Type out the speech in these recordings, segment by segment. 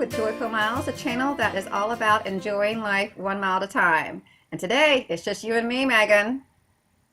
with Joyful Miles, a channel that is all about enjoying life 1 mile at a time. And today, it's just you and me, Megan.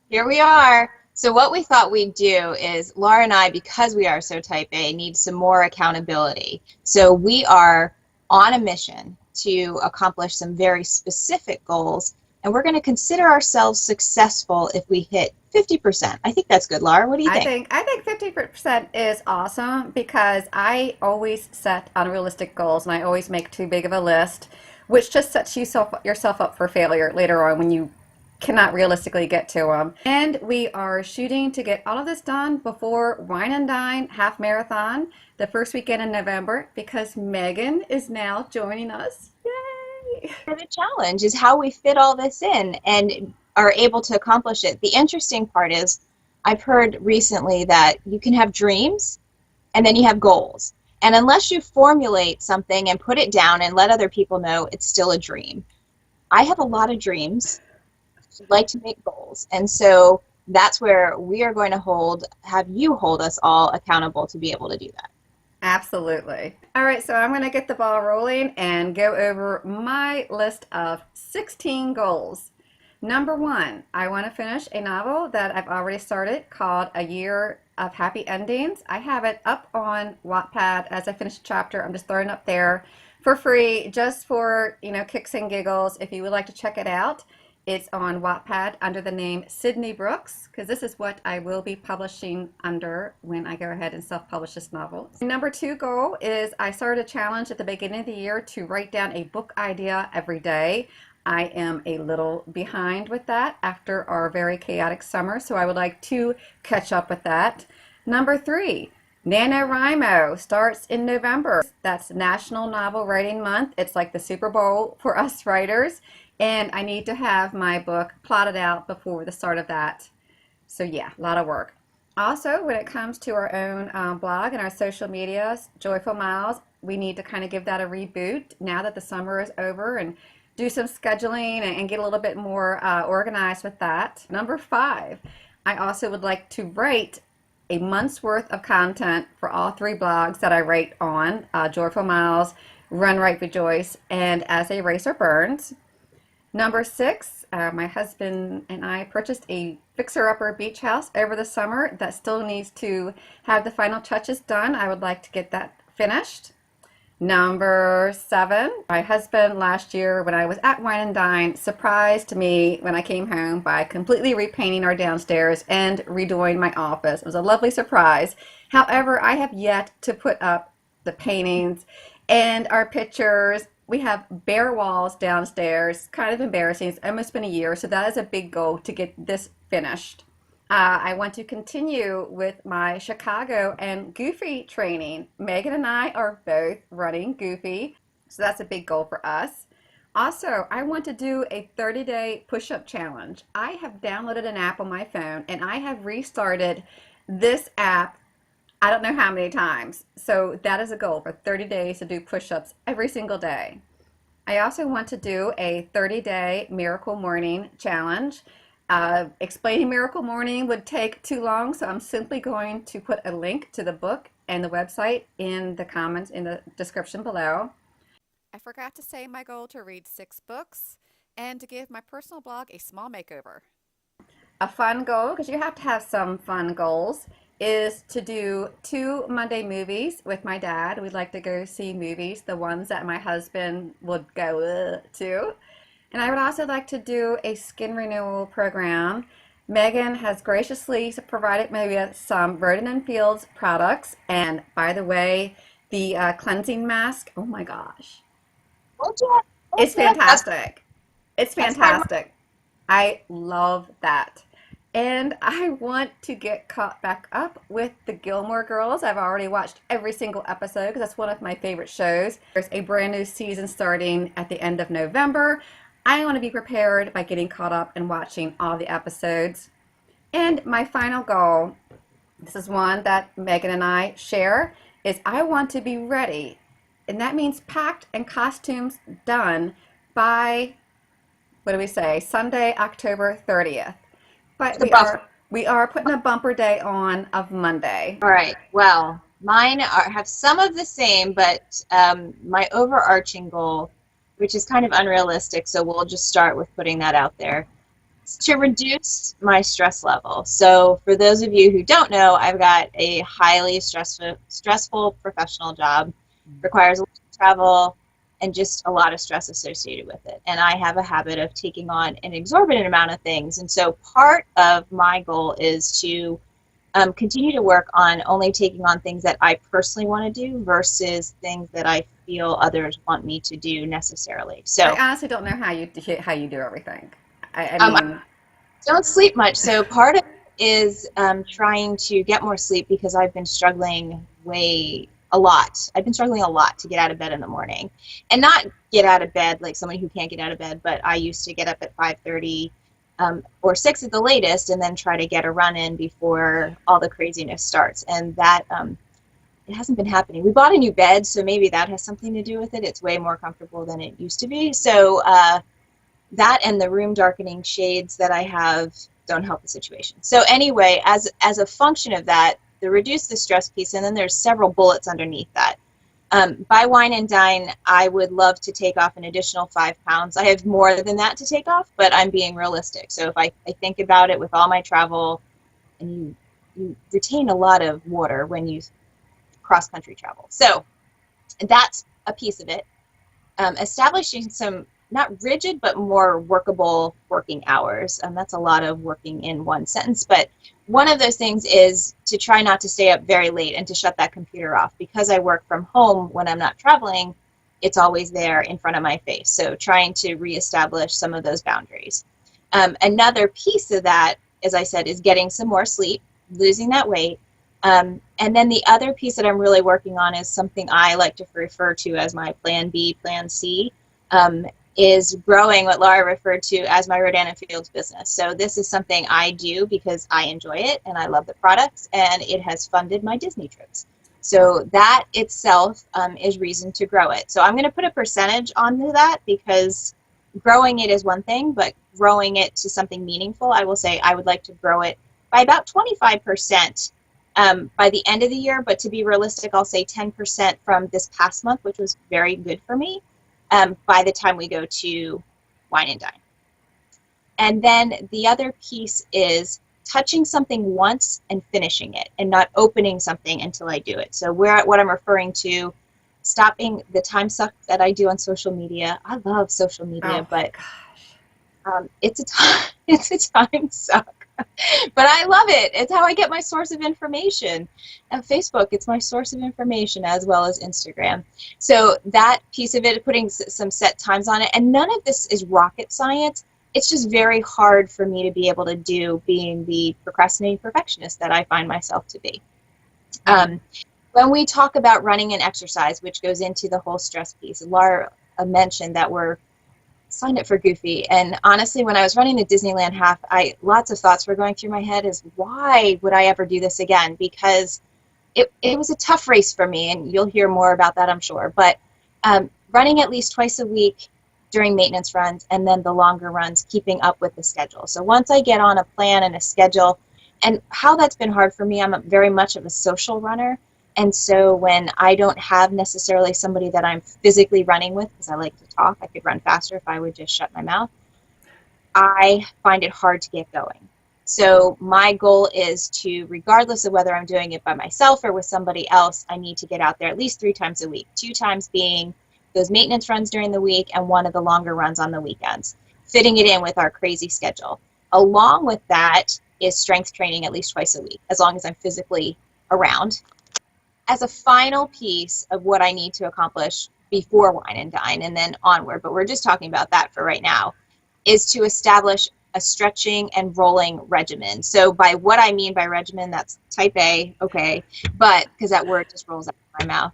Here we are. So what we thought we'd do is Laura and I, because we are so type A, need some more accountability. So we are on a mission to accomplish some very specific goals, and we're going to consider ourselves successful if we hit 50%. I think that's good, Laura. What do you think? I think 50% is awesome because I always set unrealistic goals and I always make too big of a list, which just sets yourself up for failure later on when you cannot realistically get to them. And we are shooting to get all of this done before Wine and Dine Half Marathon, the first weekend in November, because Megan is now joining us. Yay! The challenge is how we fit all this in and are able to accomplish it. The interesting part is I've heard recently that you can have dreams and then you have goals. And unless you formulate something and put it down and let other people know, it's still a dream. I have a lot of dreams. I'd like to make goals. And so that's where we are going to have you hold us all accountable to be able to do that. Absolutely. All right, so I'm going to get the ball rolling and go over my list of 16 goals. Number one, I want to finish a novel that I've already started called A Year of Happy Endings. I have it up on Wattpad as I finish a chapter. I'm just throwing it up there for free, just for, kicks and giggles. If you would like to check it out, it's on Wattpad under the name Sydney Brooks, because this is what I will be publishing under when I go ahead and self-publish this novel. Number two goal is I started a challenge at the beginning of the year to write down a book idea every day. I am a little behind with that after our very chaotic summer, so I would like to catch up with that. Number three, NaNoWriMo starts in November. That's National Novel Writing Month. It's like the Super Bowl for us writers. And I need to have my book plotted out before the start of that. So yeah, a lot of work. Also, when it comes to our own blog and our social media, Joyful Miles, we need to kind of give that a reboot now that the summer is over and do some scheduling and get a little bit more organized with that. Number five, I also would like to write a month's worth of content for all three blogs that I write on, Joyful Miles, Run, Write, Rejoice, and As a Racer Burns. Number six, my husband and I purchased a fixer-upper beach house over the summer that still needs to have the final touches done. I would like to get that finished. Number seven, my husband last year when I was at Wine and Dine surprised me when I came home by completely repainting our downstairs and redoing my office. It was a lovely surprise. However, I have yet to put up the paintings and our pictures. We have bare walls downstairs, kind of embarrassing. It's almost been a year, so that is a big goal to get this finished. I want to continue with my Chicago and Goofy training. Megan and I are both running Goofy, so that's a big goal for us. Also, I want to do a 30-day push-up challenge. I have downloaded an app on my phone, and I have restarted this app I don't know how many times. So that is a goal for 30 days to do push-ups every single day. I also want to do a 30-day Miracle Morning challenge. Explaining Miracle Morning would take too long, so I'm simply going to put a link to the book and the website in the comments in the description below. I forgot to say my goal to read 6 books and to give my personal blog a small makeover. A fun goal, because you have to have some fun goals, is to do 2 Monday movies with my dad. We'd like to go see movies, the ones that my husband would go to. And I would also like to do a skin renewal program. Megan has graciously provided me with some Roden & Fields products. And by the way, the cleansing mask, oh my gosh. It's fantastic. It's fantastic. I love that. And I want to get caught back up with the Gilmore Girls. I've already watched every single episode because that's one of my favorite shows. There's a brand new season starting at the end of November. I want to be prepared by getting caught up and watching all the episodes. And my final goal, this is one that Megan and I share, is I want to be ready. And that means packed and costumes done by, what do we say, Sunday, October 30th. But we are putting a bumper day on of Monday. All right. Well, Have some of the same, but my overarching goal, which is kind of unrealistic, so we'll just start with putting that out there, is to reduce my stress level. So for those of you who don't know, I've got a highly stressful professional job, requires a lot of travel and just a lot of stress associated with it. And I have a habit of taking on an exorbitant amount of things. And so part of my goal is to continue to work on only taking on things that I personally want to do versus things that I feel others want me to do necessarily. I So honestly don't know how you do everything. I I mean, don't sleep much. So part of it is trying to get more sleep because I've been struggling a lot. I've been struggling a lot to get out of bed in the morning, and not get out of bed like somebody who can't get out of bed. But I used to get up at 5:30 or 6 at the latest, and then try to get a run in before all the craziness starts. And that it hasn't been happening. We bought a new bed, so maybe that has something to do with it. It's way more comfortable than it used to be. So that and the room darkening shades that I have don't help the situation. So anyway, as a function of that, the reduce the stress piece, and then there's several bullets underneath that. By Wine and Dine, I would love to take off an additional 5 pounds. I have more than that to take off, but I'm being realistic. So if I think about it with all my travel, and you retain a lot of water when you cross-country travel. So that's a piece of it. Establishing some not rigid but more workable working hours. That's a lot of working in one sentence, but one of those things is to try not to stay up very late and to shut that computer off. Because I work from home when I'm not traveling, it's always there in front of my face. So trying to reestablish some of those boundaries. Another piece of that, as I said, is getting some more sleep, losing that weight. And then the other piece that I'm really working on is something I like to refer to as my plan B, plan C, is growing what Laura referred to as my Rodan & Fields business. So this is something I do because I enjoy it and I love the products, and it has funded my Disney trips. So that itself is reason to grow it. So I'm going to put a percentage onto that because growing it is one thing, but growing it to something meaningful, I will say I would like to grow it by about 25% by the end of the year. But to be realistic, I'll say 10% from this past month, which was very good for me. By the time we go to Wine and Dine. And then the other piece is touching something once and finishing it and not opening something until I do it. So what I'm referring to, stopping the time suck that I do on social media. I love social media, but it's a time suck. But I love it. It's how I get my source of information. And Facebook, it's my source of information, as well as Instagram. So that piece of it, putting some set times on it, and none of this is rocket science. It's just very hard for me to be able to do, being the procrastinating perfectionist that I find myself to be. When we talk about running and exercise, which goes into the whole stress piece, Laura mentioned that we're signed up for Goofy, and honestly, when I was running the Disneyland half, lots of thoughts were going through my head is, why would I ever do this again? Because it was a tough race for me, and you'll hear more about that, I'm sure, but running at least twice a week during maintenance runs, and then the longer runs, keeping up with the schedule. So once I get on a plan and a schedule, and how that's been hard for me, I'm very much of a social runner. And so when I don't have necessarily somebody that I'm physically running with, because I like to talk, I could run faster if I would just shut my mouth, I find it hard to get going. So my goal is to, regardless of whether I'm doing it by myself or with somebody else, I need to get out there at least 3 times a week, 2 times being those maintenance runs during the week and one of the longer runs on the weekends, fitting it in with our crazy schedule. Along with that is strength training at least twice a week, as long as I'm physically around. As a final piece of what I need to accomplish before Wine and Dine and then onward, but we're just talking about that for right now, is to establish a stretching and rolling regimen. So by what I mean by regimen, that's type A, okay, but because that word just rolls out of my mouth,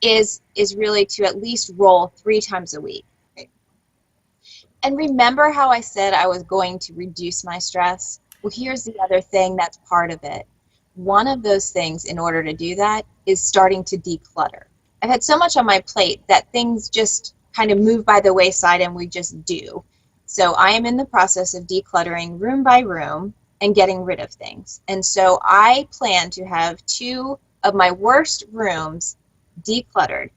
is really to at least roll 3 times a week. Okay. And remember how I said I was going to reduce my stress? Well, here's the other thing that's part of it. One of those things, in order to do that, is starting to declutter. I've had so much on my plate that things just kind of move by the wayside and we just do. So I am in the process of decluttering room by room and getting rid of things. And so I plan to have 2 of my worst rooms decluttered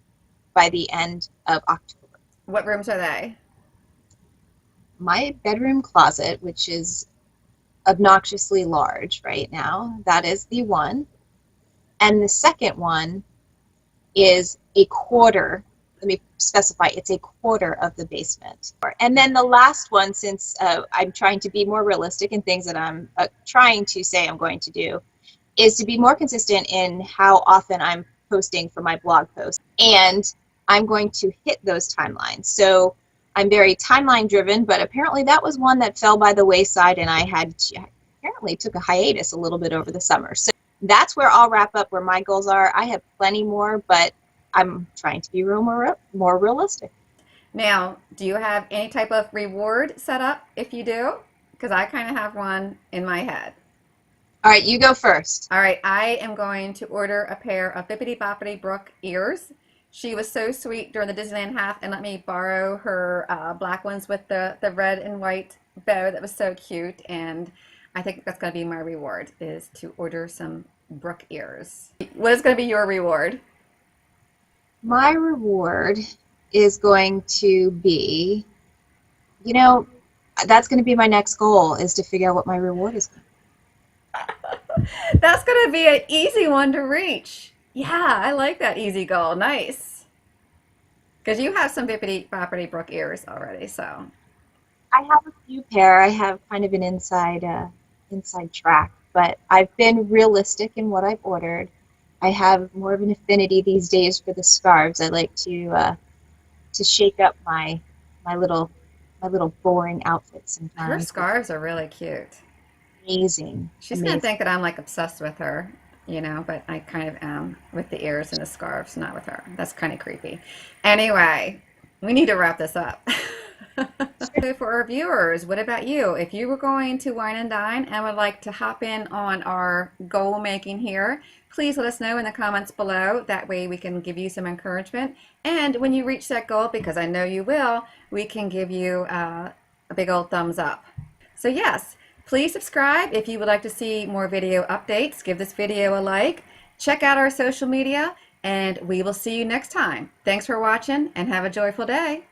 by the end of October. What rooms are they? My bedroom closet, which is obnoxiously large right now, that is the one. And the second one is a quarter. Let me specify, it's a quarter of the basement. And then the last one, since I'm trying to be more realistic in things that I'm trying to say I'm going to do, is to be more consistent in how often I'm posting for my blog posts. And I'm going to hit those timelines. So I'm very timeline driven, but apparently that was one that fell by the wayside, and I apparently took a hiatus a little bit over the summer. So that's where I'll wrap up where my goals are. I have plenty more, but I'm trying to be more realistic. Now, do you have any type of reward set up if you do? Because I kind of have one in my head. All right, you go first. All right, I am going to order a pair of Bippity Boppity Brooke ears. She was so sweet during the Disneyland half and let me borrow her black ones with the red and white bow. That was so cute, and I think that's going to be my reward, is to order some Brooke ears. What is going to be your reward? My reward is going to be, you know, that's going to be my next goal, is to figure out what my reward is. That's going to be an easy one to reach. Yeah, I like that easy goal. Nice. Because you have some Bippity Boppity Brooke ears already, so. I have a few pair. I have kind of an inside track, but I've been realistic in what I've ordered. I have more of an affinity these days for the scarves. I like to shake up my little boring outfits sometimes. Her scarves are really cute. Amazing. She's going to think that I'm like obsessed with her, you know, but I kind of am with the ears and the scarves, not with her. That's kind of creepy. Anyway, we need to wrap this up. So for our viewers, what about you? If you were going to Wine and Dine and would like to hop in on our goal making here, please let us know in the comments below. That way we can give you some encouragement. And when you reach that goal, because I know you will, we can give you a big old thumbs up. So yes, please subscribe if you would like to see more video updates. Give this video a like. Check out our social media, and we will see you next time. Thanks for watching, and have a joyful day.